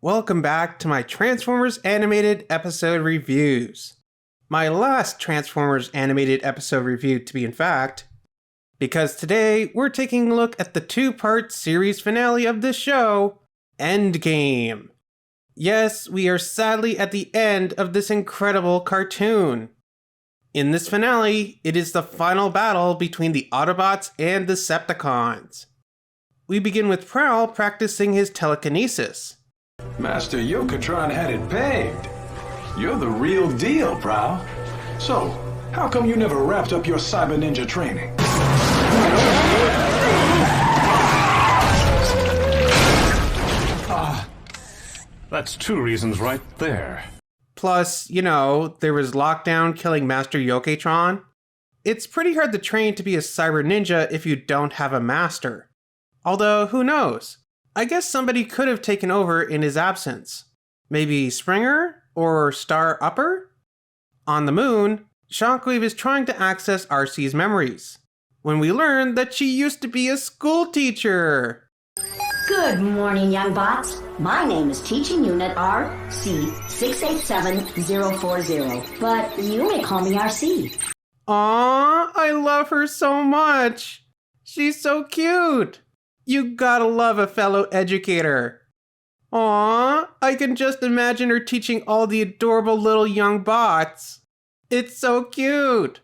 Welcome back to my Transformers animated episode reviews. My last Transformers animated episode review, to be in fact, because today we're taking a look at the two-part series finale of this show, Endgame. Yes, we are sadly at the end of this incredible cartoon. In this finale, it is the final battle between the Autobots and Decepticons. We begin with Prowl practicing his telekinesis. Master Yokotron had it pegged. You're the real deal, Prowl. So, how come you never wrapped up your Cyber Ninja training? That's two reasons right there. Plus, there was Lockdown killing Master Yokotron. It's pretty hard to train to be a Cyber Ninja if you don't have a master. Although, who knows? I guess somebody could have taken over in his absence. Maybe Springer? Or Star Upper? On the moon, Shockwave is trying to access RC's memories, when we learn that she used to be a school teacher. Good morning, young bots. My name is Teaching Unit RC687040, but you may call me RC. Aww, I love her so much. She's so cute. You gotta love a fellow educator. Aww, I can just imagine her teaching all the adorable little young bots. It's so cute.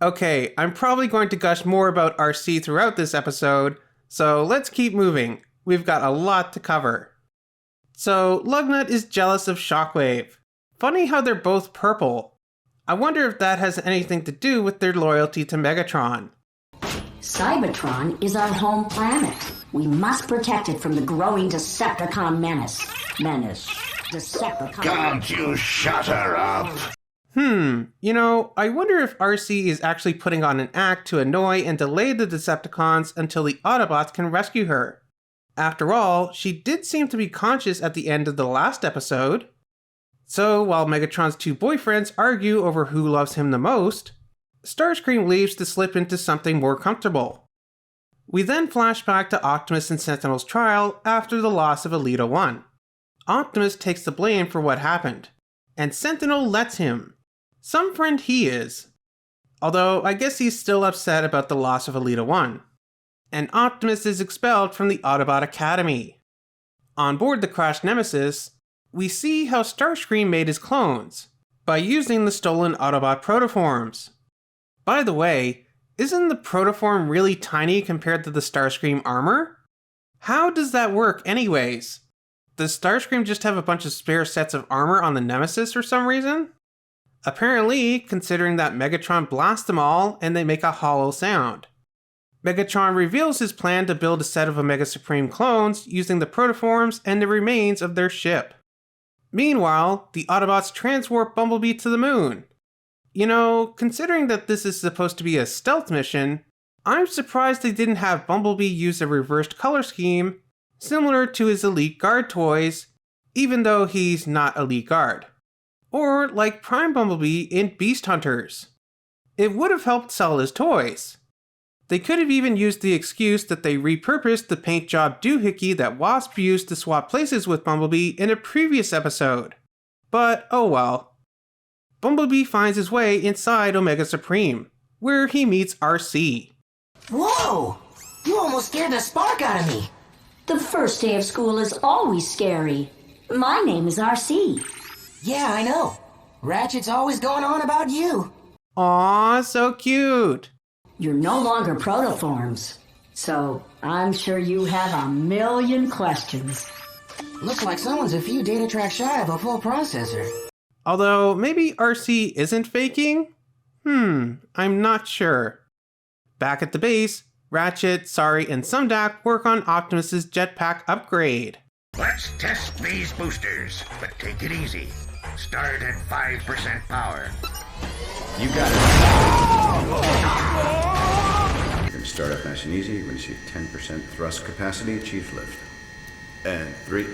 Okay, I'm probably going to gush more about RC throughout this episode, so let's keep moving. We've got a lot to cover. So, Lugnut is jealous of Shockwave. Funny how they're both purple. I wonder if that has anything to do with their loyalty to Megatron. Cybertron is our home planet. We must protect it from the growing Decepticon menace. Decepticon. Can't you shut her up? I wonder if RC is actually putting on an act to annoy and delay the Decepticons until the Autobots can rescue her. After all, she did seem to be conscious at the end of the last episode. So, while Megatron's two boyfriends argue over who loves him the most, Starscream leaves to slip into something more comfortable. We then flash back to Optimus and Sentinel's trial after the loss of Elita 1. Optimus takes the blame for what happened, and Sentinel lets him. Some friend he is. Although, I guess he's still upset about the loss of Elita 1. And Optimus is expelled from the Autobot Academy. On board the crashed Nemesis, we see how Starscream made his clones, by using the stolen Autobot protoforms. By the way, isn't the protoform really tiny compared to the Starscream armor? How does that work anyways? Does Starscream just have a bunch of spare sets of armor on the Nemesis for some reason? Apparently, considering that Megatron blasts them all and they make a hollow sound. Megatron reveals his plan to build a set of Omega Supreme clones using the protoforms and the remains of their ship. Meanwhile, the Autobots transwarp Bumblebee to the moon. Considering that this is supposed to be a stealth mission, I'm surprised they didn't have Bumblebee use a reversed color scheme, similar to his Elite Guard toys, even though he's not Elite Guard. Or like Prime Bumblebee in Beast Hunters. It would have helped sell his toys. They could have even used the excuse that they repurposed the paint job doohickey that Wasp used to swap places with Bumblebee in a previous episode. But oh well. Bumblebee finds his way inside Omega Supreme, where he meets RC. Whoa! You almost scared the spark out of me. The first day of school is always scary. My name is RC. Yeah, I know. Ratchet's always going on about you. Aww, so cute. You're no longer protoforms, so I'm sure you have a million questions. Looks like someone's a few data tracks shy of a full processor. Although, maybe RC isn't faking? I'm not sure. Back at the base, Ratchet, Sari, and Sumdac work on Optimus's jetpack upgrade. Let's test these boosters, but take it easy. Start at 5% power. You got it. You're going to start up nice and easy. You're going to see 10% thrust capacity achieved lift. And 3,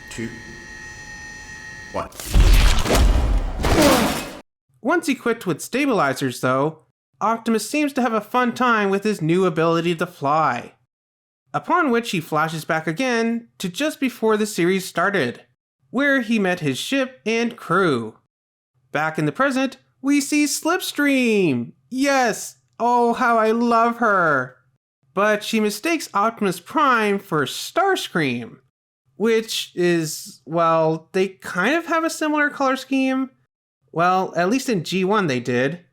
2, 1. Once equipped with stabilizers, though, Optimus seems to have a fun time with his new ability to fly. upon which he flashes back again to just before the series started, where he met his ship and crew. Back in the present, we see Slipstream! Yes! Oh, how I love her! But she mistakes Optimus Prime for Starscream, which is, well, they kind of have a similar color scheme. Well, at least in G1 they did.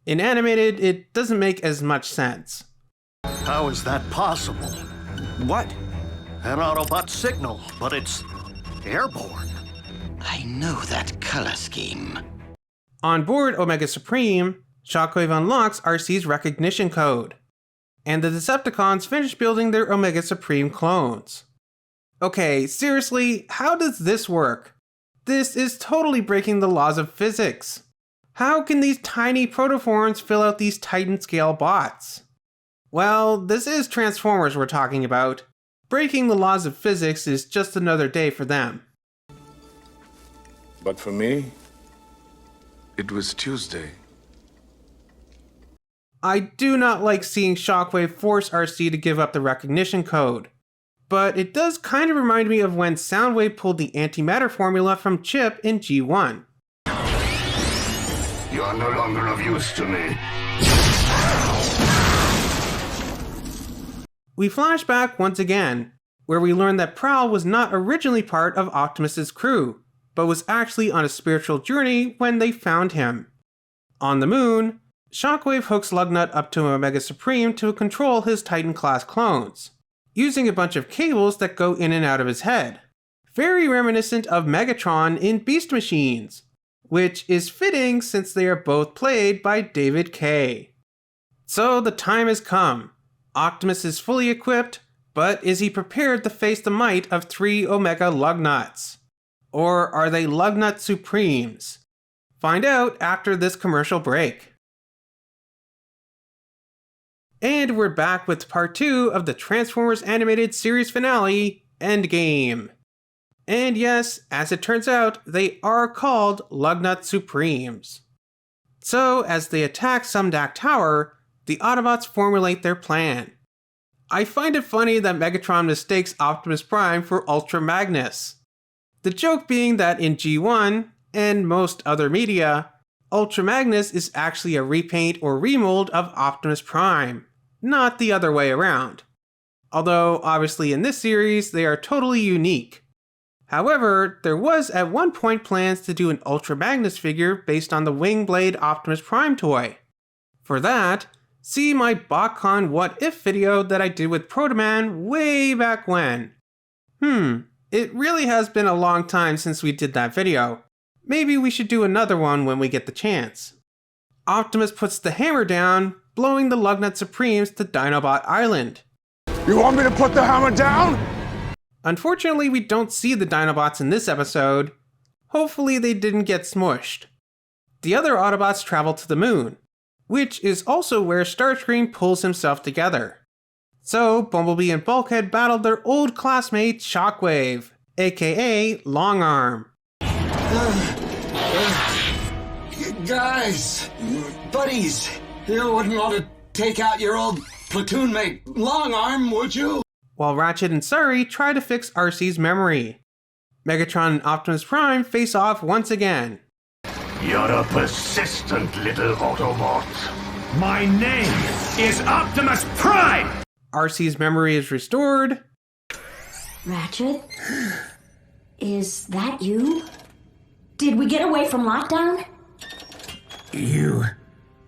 In animated, it doesn't make as much sense. How is that possible? What? An Autobot signal, but it's airborne. I know that color scheme. On board Omega Supreme, Shockwave unlocks RC's recognition code, and the Decepticons finish building their Omega Supreme clones. Okay, seriously, how does this work? This is totally breaking the laws of physics. How can these tiny protoforms fill out these Titan-scale bots? Well, this is Transformers we're talking about. Breaking the laws of physics is just another day for them. But for me, it was Tuesday. I do not like seeing Shockwave force RC to give up the recognition code, but it does kind of remind me of when Soundwave pulled the antimatter formula from Chip in G1. You are no longer of use to me. We flash back once again, where we learn that Prowl was not originally part of Optimus's crew, but was actually on a spiritual journey when they found him. On the moon, Shockwave hooks Lugnut up to Omega Supreme to control his Titan-class clones, using a bunch of cables that go in and out of his head. Very reminiscent of Megatron in Beast Machines, which is fitting since they are both played by David Kaye. So the time has come. Optimus is fully equipped, but is he prepared to face the might of 3 Omega Lugnuts? Or are they Lugnut Supremes? Find out after this commercial break. And we're back with part 2 of the Transformers animated series finale, Endgame. And yes, as it turns out, they are called Lugnut Supremes. So, as they attack Sumdac Tower, the Autobots formulate their plan. I find it funny that Megatron mistakes Optimus Prime for Ultra Magnus. The joke being that in G1, and most other media, Ultra Magnus is actually a repaint or remold of Optimus Prime, not the other way around. Although, obviously in this series, they are totally unique. However, there was at one point plans to do an Ultra Magnus figure based on the Wingblade Optimus Prime toy. For that, see my BotCon What If video that I did with Protoman way back when. It really has been a long time since we did that video. Maybe we should do another one when we get the chance. Optimus puts the hammer down, blowing the Lugnut Supremes to Dinobot Island. You want me to put the hammer down? Unfortunately, we don't see the Dinobots in this episode. Hopefully they didn't get smushed. The other Autobots travel to the moon, which is also where Starscream pulls himself together. So, Bumblebee and Bulkhead battle their old classmate Shockwave, aka Longarm. Guys, buddies, you wouldn't want to take out your old platoon mate Longarm, would you? While Ratchet and Surrey try to fix RC's memory. Megatron and Optimus Prime face off once again. You're a persistent little Autobot. My name is Optimus Prime! RC's memory is restored. Ratchet? Is that you? Did we get away from lockdown? You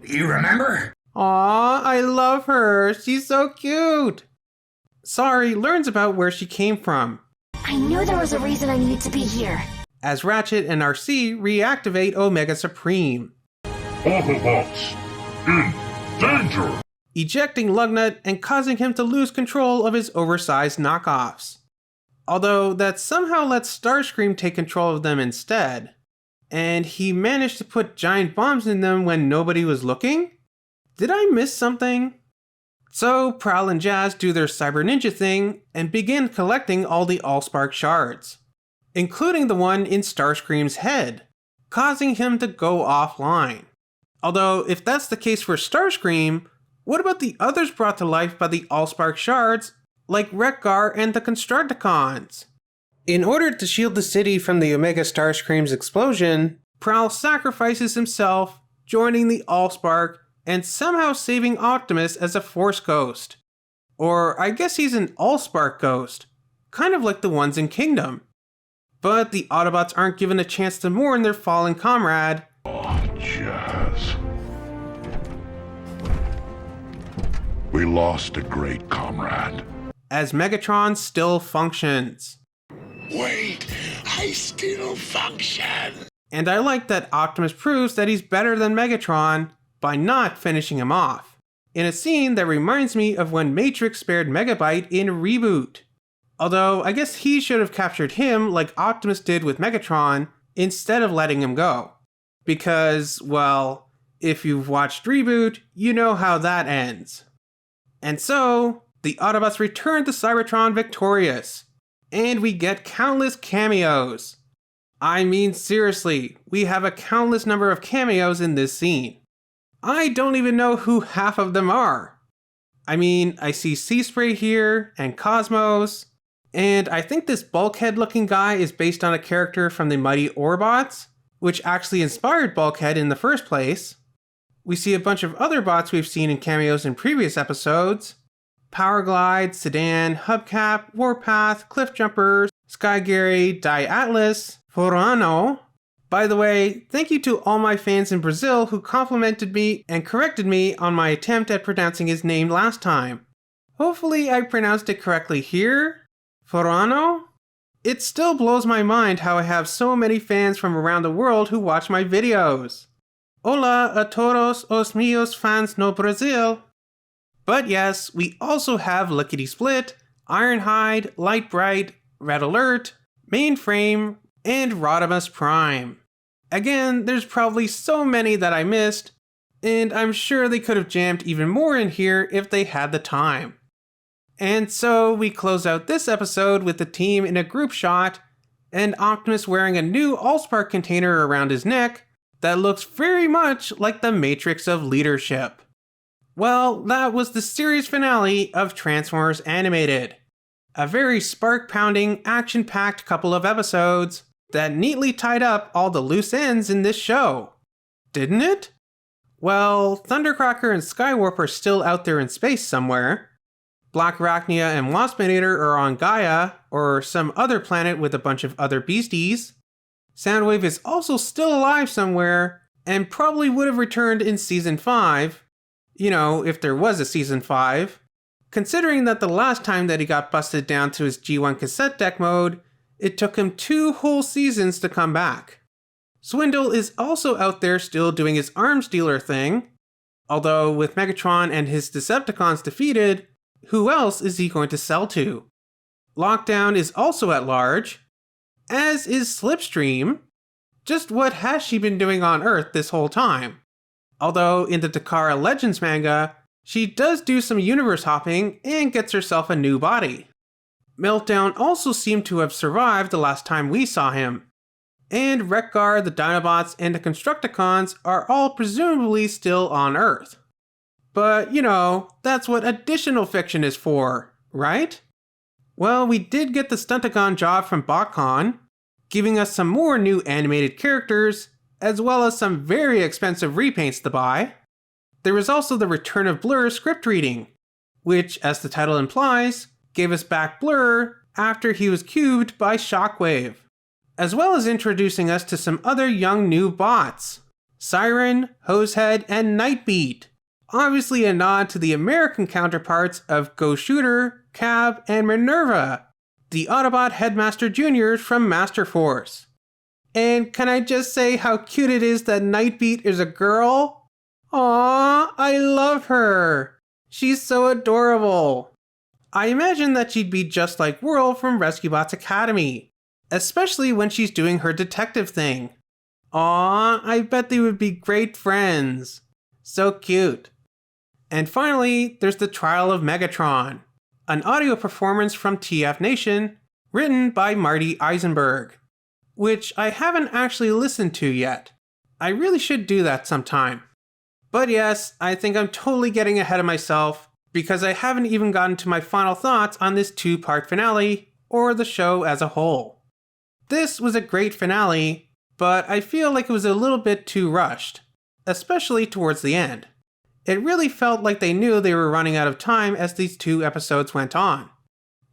remember? Aw, I love her. She's so cute. Sorry learns about where she came from, I knew there was a reason I needed to be here. as Ratchet and RC reactivate Omega Supreme, Autobots in danger! ejecting Lugnut and causing him to lose control of his oversized knockoffs. Although that somehow lets Starscream take control of them instead. And he managed to put giant bombs in them when nobody was looking? Did I miss something? So Prowl and Jazz do their Cyber Ninja thing and begin collecting all the Allspark shards, including the one in Starscream's head, causing him to go offline. Although if that's the case for Starscream, what about the others brought to life by the Allspark shards like Wreck-Gar and the Constructicons. In order to shield the city from the Omega Starscream's explosion, Prowl sacrifices himself, joining the Allspark, and somehow saving Optimus as a Force Ghost. Or I guess he's an Allspark Ghost, kind of like the ones in Kingdom. But the Autobots aren't given a chance to mourn their fallen comrade. Oh, Jazz. We lost a great comrade. As Megatron still functions. Wait, I still function. And I like that Optimus proves that he's better than Megatron by not finishing him off, in a scene that reminds me of when Matrix spared Megabyte in Reboot. Although, I guess he should have captured him like Optimus did with Megatron, instead of letting him go. Because, well, if you've watched Reboot, you know how that ends. And so, the Autobots return to Cybertron victorious, and we get countless cameos. I mean, seriously, we have a countless number of cameos in this scene. I don't even know who half of them are. I mean, I see Seaspray here, and Cosmos, and I think this Bulkhead looking guy is based on a character from the Mighty Orbots, which actually inspired Bulkhead in the first place. We see a bunch of other bots we've seen in cameos in previous episodes. Powerglide, Sedan, Hubcap, Warpath, Cliffjumper, Sky Gary, Atlas, Forano. By the way, thank you to all my fans in Brazil who complimented me and corrected me on my attempt at pronouncing his name last time. Hopefully I pronounced it correctly here. Forano? It still blows my mind how I have so many fans from around the world who watch my videos. Hola a todos os meus fans no Brazil. But yes, we also have Lickety Split, Ironhide, Light Bright, Red Alert, Mainframe, and Rodimus Prime. Again, there's probably so many that I missed, and I'm sure they could have jammed even more in here if they had the time. And so we close out this episode with the team in a group shot, and Optimus wearing a new Allspark container around his neck that looks very much like the Matrix of Leadership. Well, that was the series finale of Transformers Animated. A very spark-pounding, action-packed couple of episodes that neatly tied up all the loose ends in this show. Didn't it? Well, Thundercracker and Skywarp are still out there in space somewhere. Black Arachnia and Waspinator are on Gaia, or some other planet with a bunch of other beasties. Soundwave is also still alive somewhere, and probably would have returned in Season 5, you know, if there was a Season 5, considering that the last time that he got busted down to his G1 cassette deck mode, it took him 2 whole seasons to come back. Swindle is also out there still doing his arms dealer thing, although with Megatron and his Decepticons defeated, who else is he going to sell to? Lockdown is also at large, as is Slipstream. Just what has she been doing on Earth this whole time? Although in the Takara Legends manga, she does do some universe hopping and gets herself a new body. Meltdown also seemed to have survived the last time we saw him. And Wreck-Gar, the Dinobots, and the Constructicons are all presumably still on Earth. But, you know, that's what additional fiction is for, right? Well, we did get the Stuntagon job from BotCon, giving us some more new animated characters, as well as some very expensive repaints to buy. There was also the return of Blur script reading, which, as the title implies, gave us back Blur after he was cubed by Shockwave, as well as introducing us to some other young new bots, Siren, Hosehead, and Nightbeat. Obviously a nod to the American counterparts of Go Shooter, Cab, and Minerva, the Autobot Headmaster Juniors from Master Force. And can I just say how cute it is that Nightbeat is a girl? Aww, I love her. She's so adorable. I imagine that she'd be just like Whirl from Rescue Bots Academy, especially when she's doing her detective thing. Aww, I bet they would be great friends. So cute. And finally, there's the Trial of Megatron, an audio performance from TF Nation, written by Marty Eisenberg, which I haven't actually listened to yet. I really should do that sometime. But yes, I think I'm totally getting ahead of myself, because I haven't even gotten to my final thoughts on this 2-part finale, or the show as a whole. This was a great finale, but I feel like it was a little bit too rushed, especially towards the end. It really felt like they knew they were running out of time as these 2 episodes went on.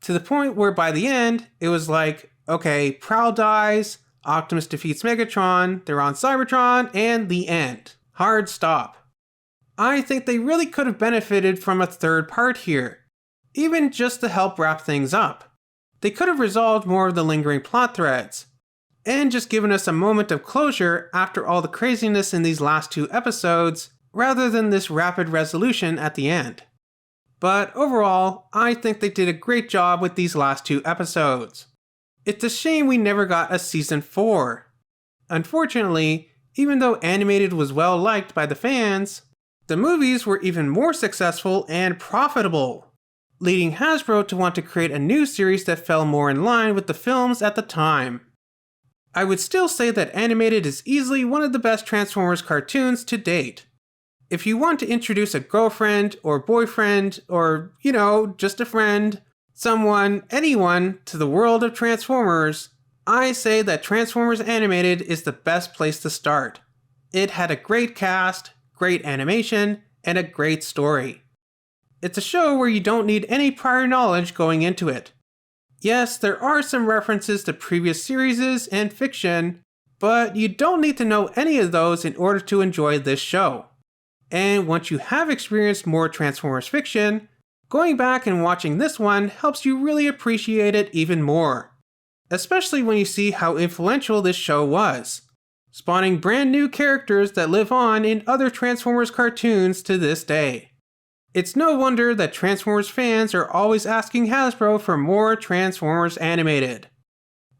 To the point where by the end, it was like, okay, Prowl dies, Optimus defeats Megatron, they're on Cybertron, and the end. Hard stop. I think they really could have benefited from a 3rd part here, even just to help wrap things up. They could have resolved more of the lingering plot threads, and just given us a moment of closure after all the craziness in these last 2 episodes, rather than this rapid resolution at the end. But overall, I think they did a great job with these last 2 episodes. It's a shame we never got a season 4. Unfortunately, even though Animated was well liked by the fans, the movies were even more successful and profitable, leading Hasbro to want to create a new series that fell more in line with the films at the time. I would still say that Animated is easily one of the best Transformers cartoons to date. If you want to introduce a girlfriend or boyfriend or, just a friend, someone, anyone to the world of Transformers, I say that Transformers Animated is the best place to start. It had a great cast, great animation, and a great story. It's a show where you don't need any prior knowledge going into it. Yes, there are some references to previous series and fiction, but you don't need to know any of those in order to enjoy this show. And once you have experienced more Transformers fiction, going back and watching this one helps you really appreciate it even more. Especially when you see how influential this show was, spawning brand new characters that live on in other Transformers cartoons to this day. It's no wonder that Transformers fans are always asking Hasbro for more Transformers Animated.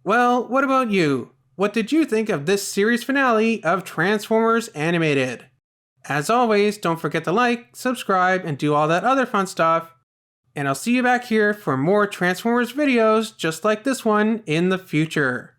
Well, what about you? What did you think of this series finale of Transformers Animated? As always, don't forget to like, subscribe, and do all that other fun stuff. And I'll see you back here for more Transformers videos just like this one in the future.